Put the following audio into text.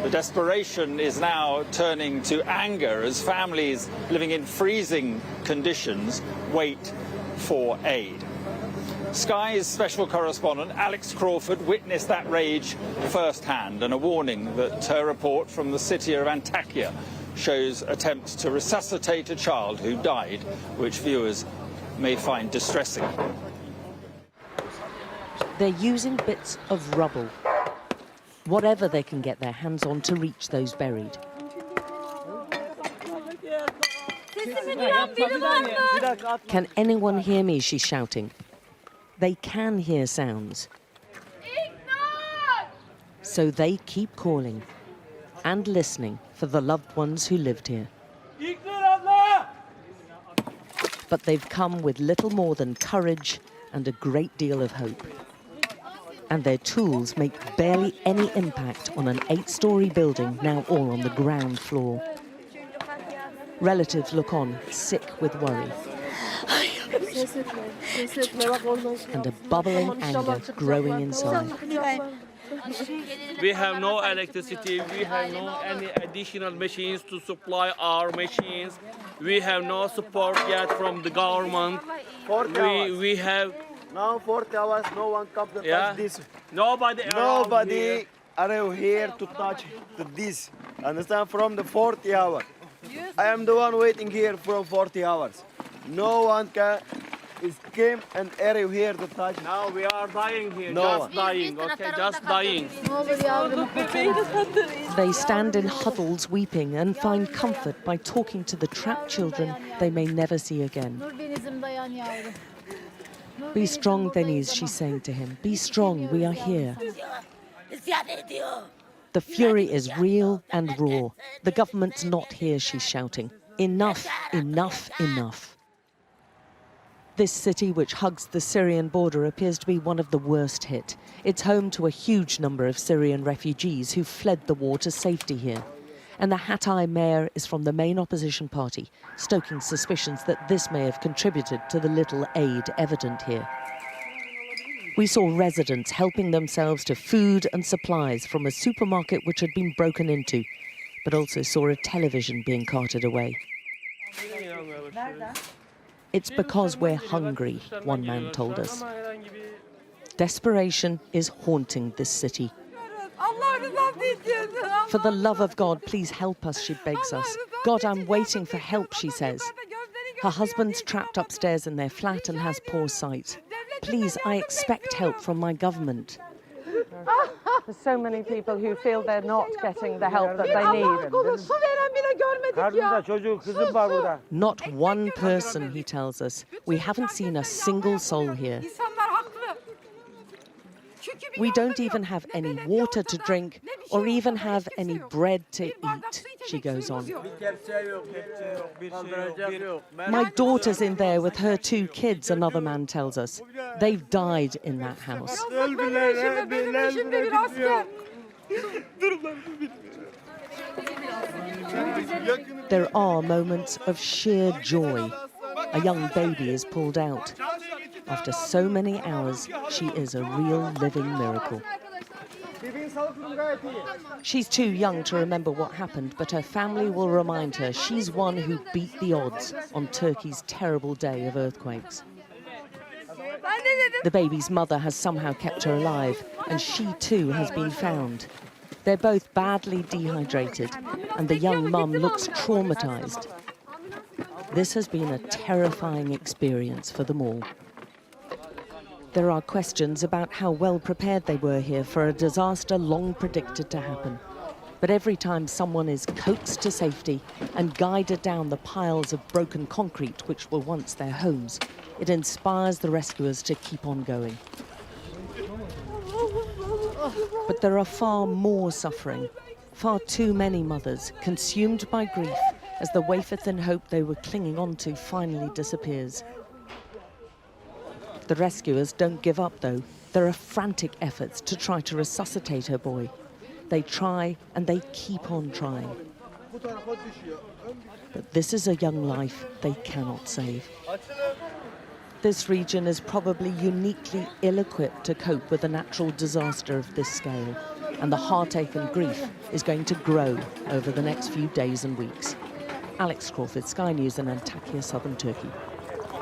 The desperation is now turning to anger as families living in freezing conditions wait for aid. Sky's special correspondent Alex Crawford witnessed that rage firsthand, and a warning that her report from the city of Antakya shows attempts to resuscitate a child who died, which viewers may find distressing. They're using bits of rubble, whatever they can get their hands on to reach those buried. Can anyone hear me, she's shouting. They can hear sounds. So they keep calling and listening for the loved ones who lived here. But they've come with little more than courage and a great deal of hope. And their tools make barely any impact on an 8-story building now all on the ground floor. Relatives look on, sick with worry. And a bubbling anger growing inside. We have no electricity, we have no any additional machines to supply our machines. We have no support yet from the government. We have... Now 40 hours, no one comes to touch this. Nobody are here to touch this. Understand? From the 40 hours. I am the one waiting here for 40 hours. No one came and are here to touch. Now we are dying here, no just dying, okay, just dying. They stand in huddles weeping and find comfort by talking to the trapped children they may never see again. Be strong, Deniz, she's saying to him. Be strong, we are here. The fury is real and raw. The government's not here, she's shouting. Enough, enough, enough. This city, which hugs the Syrian border, appears to be one of the worst hit. It's home to a huge number of Syrian refugees who fled the war to safety here. And the Hatay mayor is from the main opposition party, stoking suspicions that this may have contributed to the little aid evident here. We saw residents helping themselves to food and supplies from a supermarket which had been broken into, but also saw a television being carted away. It's because we're hungry, one man told us. Desperation is haunting this city. For the love of God, please help us, she begs us. God, I'm waiting for help, she says. Her husband's trapped upstairs in their flat and has poor sight. Please, I expect help from my government. There's so many people who feel they're not getting the help that they need. Not one person, he tells us. We haven't seen a single soul here. We don't even have any water to drink or even have any bread to eat, she goes on. My daughter's in there with her 2 kids, another man tells us. They've died in that house. There are moments of sheer joy. A young baby is pulled out. After so many hours, she is a real living miracle. She's too young to remember what happened, but her family will remind her she's one who beat the odds on Turkey's terrible day of earthquakes. The baby's mother has somehow kept her alive, and she too has been found. They're both badly dehydrated, and the young mum looks traumatized. This has been a terrifying experience for them all. There are questions about how well prepared they were here for a disaster long predicted to happen. But every time someone is coaxed to safety and guided down the piles of broken concrete which were once their homes, it inspires the rescuers to keep on going. But there are far more suffering, far too many mothers consumed by grief as the wafer-thin hope they were clinging on to finally disappears. The rescuers don't give up, though. There are frantic efforts to try to resuscitate her boy. They try and they keep on trying. But this is a young life they cannot save. This region is probably uniquely ill-equipped to cope with a natural disaster of this scale. and the heartache and grief is going to grow over the next few days and weeks. Alex Crawford, Sky News in Antakya, southern Turkey.